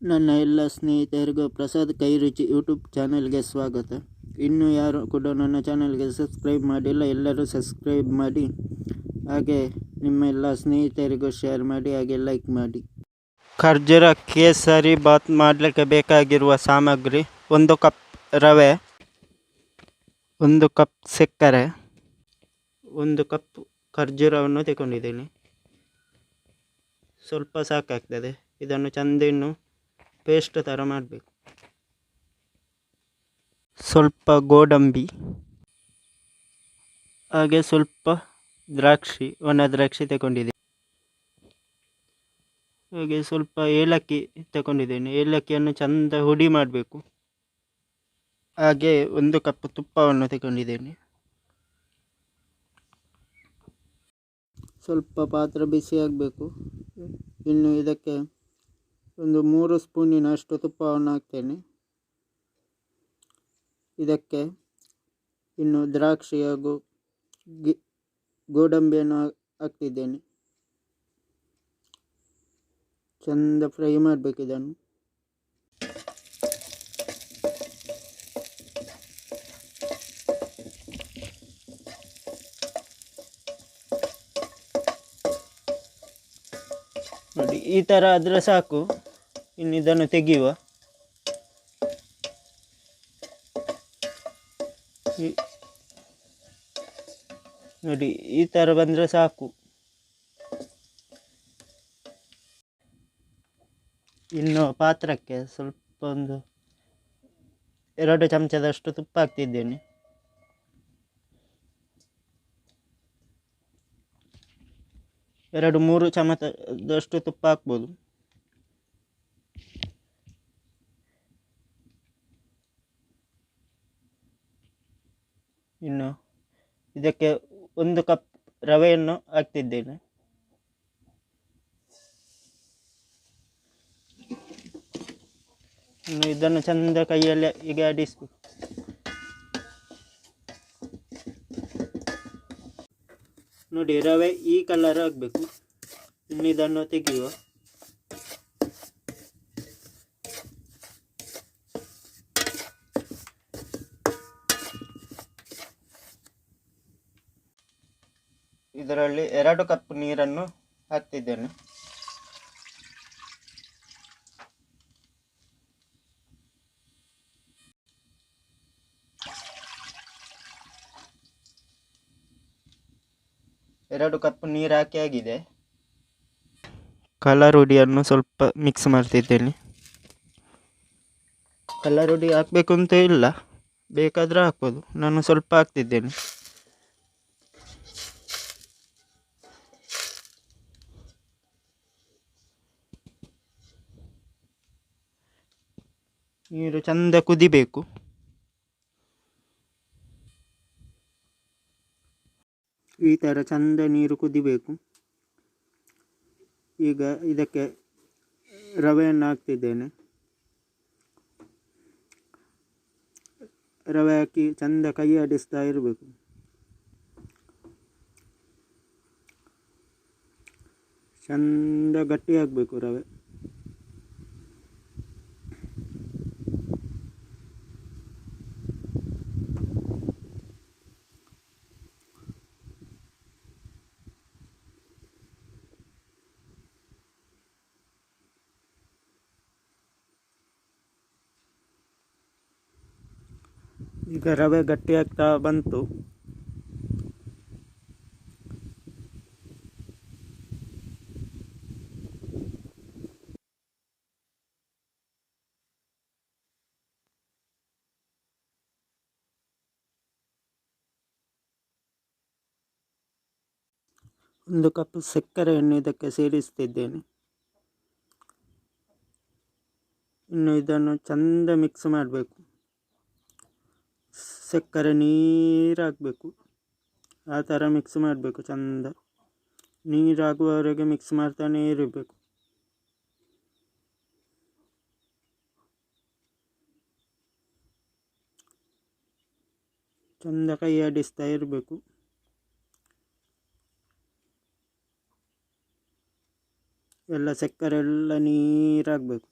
ನನ್ನ ಎಲ್ಲ ಸ್ನೇಹಿತರಿಗೂ ಪ್ರಸಾದ್ ಕೈ ರುಚಿ ಯೂಟ್ಯೂಬ್ ಚಾನಲ್ಗೆ ಸ್ವಾಗತ. ಇನ್ನೂ ಯಾರು ಕೂಡ ನನ್ನ ಚಾನಲ್ಗೆ ಸಬ್ಸ್ಕ್ರೈಬ್ ಮಾಡಿಲ್ಲ, ಎಲ್ಲರೂ ಸಬ್ಸ್ಕ್ರೈಬ್ ಮಾಡಿ, ಹಾಗೆ ನಿಮ್ಮ ಎಲ್ಲ ಸ್ನೇಹಿತರಿಗೂ ಶೇರ್ ಮಾಡಿ, ಹಾಗೆ ಲೈಕ್ ಮಾಡಿ. ಖರ್ಜೂರ ಕೇಸರಿ ಬಾತ್ ಮಾಡಲಿಕ್ಕೆ ಬೇಕಾಗಿರುವ ಸಾಮಗ್ರಿ: 1 ಕಪ್ ರವೆ, 1 ಕಪ್ ಸಕ್ಕರೆ, 1 ಕಪ್ ಖರ್ಜೂರವನ್ನು ತಗೊಂಡಿದ್ದೀನಿ. ಸ್ವಲ್ಪ ಸಾಕಾಗ್ತದೆ. ಇದನ್ನು ಚೆಂದ ಪೇಸ್ಟ್ ಥರ ಮಾಡಬೇಕು. ಸ್ವಲ್ಪ ಗೋಡಂಬಿ, ಹಾಗೆ ಸ್ವಲ್ಪ ದ್ರಾಕ್ಷಿ, ಒಣ ದ್ರಾಕ್ಷಿ ತಗೊಂಡಿದ್ದೀನಿ. ಹಾಗೆ ಸ್ವಲ್ಪ ಏಲಕ್ಕಿ ತಗೊಂಡಿದ್ದೇನೆ. ಏಲಕ್ಕಿಯನ್ನು ಚೆಂದ ಹುಡಿ ಮಾಡಬೇಕು. ಹಾಗೆ 1 ಕಪ್ ತುಪ್ಪವನ್ನು ತಗೊಂಡಿದ್ದೇನೆ. ಸ್ವಲ್ಪ ಪಾತ್ರೆ ಬಿಸಿ ಆಗಬೇಕು. ಇನ್ನು ಇದಕ್ಕೆ ಒಂದು 3 ಸ್ಪೂನಿನಷ್ಟು ತುಪ್ಪವನ್ನು ಹಾಕ್ತೇನೆ. ಇದಕ್ಕೆ ಇನ್ನು ದ್ರಾಕ್ಷಿ ಹಾಗೂ ಗೋಡಂಬಿಯನ್ನು ಹಾಕ್ತಿದ್ದೇನೆ. ಚೆಂದ ಫ್ರೈ ಮಾಡಬೇಕು ಇದನ್ನು. ನೋಡಿ, ಈ ಥರ ಆದರೆ ಸಾಕು. ಇನ್ನು ಇದನ್ನು ತೆಗೆಯುವ. ನೋಡಿ, ಈ ಥರ ಬಂದರೆ ಸಾಕು. ಇನ್ನು ಪಾತ್ರಕ್ಕೆ ಸ್ವಲ್ಪ ಒಂದು 2 ಚಮಚದಷ್ಟು ತುಪ್ಪ ಹಾಕ್ತಿದ್ದೇನೆ. ಎರಡು 3 ಚಮಚದಷ್ಟು ತುಪ್ಪ ಹಾಕ್ಬೋದು. ಇನ್ನು ಇದಕ್ಕೆ 1 ಕಪ್ ರವೆಯನ್ನು ಹಾಕ್ತಿದ್ದೇನೆ. ಇನ್ನು ಇದನ್ನು ಚೆಂದ ಕೈಯಲ್ಲಿ ಹೀಗೆ ಆಡಿಸಬೇಕು. ನೋಡಿ, ರವೆ ಈ ಕಲರ್ ಆಗಬೇಕು. ಇನ್ನು ಇದನ್ನು ತೆಗೆಯುವ. ಇದರಲ್ಲಿ 2 ಕಪ್ ನೀರನ್ನು ಹಾಕ್ತಿದ್ದೇನೆ. ಎರಡು ಕಪ್ ನೀರು ಹಾಕಿ ಆಗಿದೆ. ಕಲರ್ ಹುಡಿಯನ್ನು ಸ್ವಲ್ಪ ಮಿಕ್ಸ್ ಮಾಡ್ತಿದ್ದೇನೆ. ಕಲರ್ ಹುಡಿ ಹಾಕಬೇಕು ಅಂತ ಇಲ್ಲ, ಬೇಕಾದರೆ ಹಾಕ್ಬೋದು. ನಾನು ಸ್ವಲ್ಪ ಹಾಕ್ತಿದ್ದೇನೆ. ನೀರು ಚೆಂದ ಕುದಿಬೇಕು. ಈ ಥರ ಚೆಂದ ನೀರು ಕುದಿಬೇಕು. ಈಗ ಇದಕ್ಕೆ ರವೆಯನ್ನು ಹಾಕ್ತಿದ್ದೇನೆ. ರವೆ ಹಾಕಿ ಚೆಂದ ಕೈ ಆಡಿಸ್ತಾ ಇರಬೇಕು. ಚೆಂದ ಗಟ್ಟಿ ಆಗಬೇಕು ರವೆ. ಈಗ ರವೆ ಗಟ್ಟಿ ಆಗ್ತಾ ಬಂತು. ಒಂದು ಕಪ್ ಸಕ್ಕರೆಯನ್ನು ಇದಕ್ಕೆ ಸೇರಿಸ್ತಿದ್ದೇನೆ. ಇನ್ನು ಇದನ್ನು ಚೆಂದ ಮಿಕ್ಸ್ ಮಾಡಬೇಕು. ಸಕ್ಕರೆ ನೀರಾಗಬೇಕು, ಆ ಥರ ಮಿಕ್ಸ್ ಮಾಡಬೇಕು. ಚೆಂದ ನೀರಾಗುವವರೆಗೆ ಮಿಕ್ಸ್ ಮಾಡ್ತಾನೇ ಇರಬೇಕು. ಚೆಂದ ಕೈ ಆಡಿಸ್ತಾ ಇರಬೇಕು. ಎಲ್ಲ ಸಕ್ಕರೆ ಎಲ್ಲ ನೀರಾಗಬೇಕು.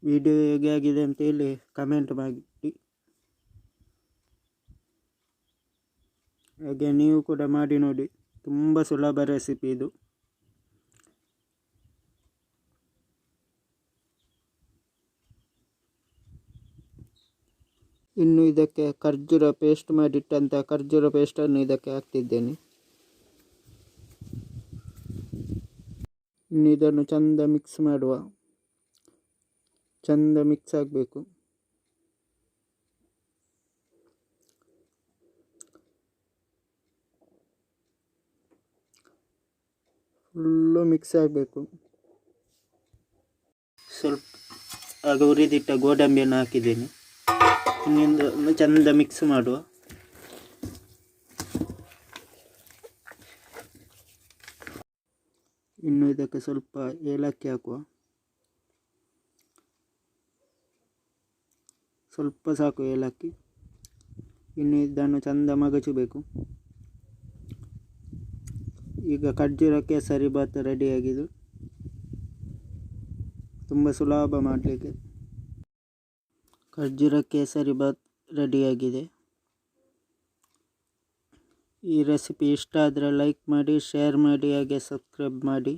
ವಿಡಿಯೋ ಹೇಗೆ ಆಗಿದೆ ಅಂತೇಳಿ ಕಮೆಂಟ್ ಮಾಡಿ. ಹಾಗೆ ನೀವು ಕೂಡ ಮಾಡಿ ನೋಡಿ, ತುಂಬ ಸುಲಭ ರೆಸಿಪಿ ಇದು. ಇನ್ನು ಇದಕ್ಕೆ ಖರ್ಜೂರ ಪೇಸ್ಟ್ ಮಾಡಿಟ್ಟಂಥ ಖರ್ಜೂರ ಪೇಸ್ಟನ್ನು ಇದಕ್ಕೆ ಹಾಕ್ತಿದ್ದೇನೆ. ಇನ್ನು ಇದನ್ನು ಚಂದ ಮಿಕ್ಸ್ ಮಾಡುವ. ಚಂದ ಮಿಕ್ಸ್ ಆಗಬೇಕು. ಫುಲ್ಲು ಮಿಕ್ಸ್ ಆಗಬೇಕು. ಸ್ವಲ್ಪ ಆಗ ಹುರಿದಿಟ್ಟ ಗೋಡಂಬಿಯನ್ನು ಹಾಕಿದ್ದೇನೆ. ಇನ್ನೊಂದು ಚಂದ ಮಿಕ್ಸ್ ಮಾಡುವ. ಇನ್ನು ಇದಕ್ಕೆ ಸ್ವಲ್ಪ ಏಲಕ್ಕಿ ಹಾಕುವ. ಸ್ವಲ್ಪ ಸಾಕು ಏಲಕ್ಕಿ. ಇನ್ನು ಇದನ್ನು ಚಂದ ಮಗಚಬೇಕು. ಈಗ ಖರ್ಜೂರ ಕೇಸರಿ ಬಾತ್ ರೆಡಿಯಾಗಿದೆ. ತುಂಬ ಸುಲಭ ಮಾಡಲಿಕ್ಕೆ. ಖರ್ಜೂರ ಕೇಸರಿ ಬಾತ್ ರೆಡಿಯಾಗಿದೆ. ಈ ರೆಸಿಪಿ ಇಷ್ಟ ಆದರೆ ಲೈಕ್ ಮಾಡಿ, ಶೇರ್ ಮಾಡಿ, ಹಾಗೆ ಸಬ್ಸ್ಕ್ರೈಬ್ ಮಾಡಿ.